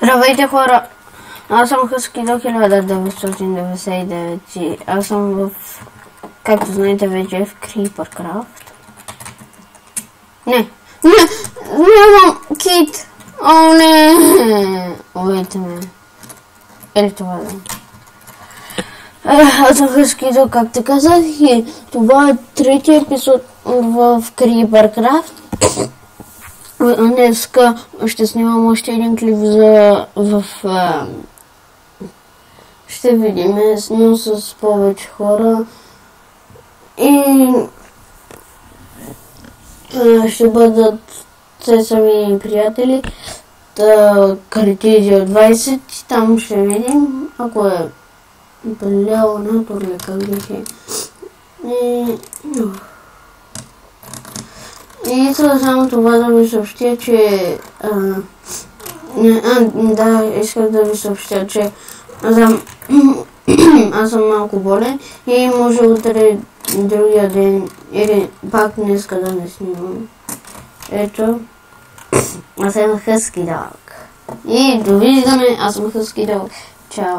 Здравейте хора, аз съм Husky до 1999 и аз съм в, както знаете вече, в Creepercraft. Нямам кит! О, не! Увейте ме. Ели това да. Аз съм Husky до, както казах, и това е третия епизод в Creepercraft. Днеска ще снимам още един клип ще видим, но с повече хора и ще бъдат те сами приятели. Картизи от 20, там ще видим, ако е бляво натур ли как беше. И само това да ви съобщя, че исках да ви съобщя, че аз съм малко болен и може утре другия ден или пак днеска да не снимам. Ето, аз съм Husky Dog. И довиждане, аз съм Husky Dog. Чао!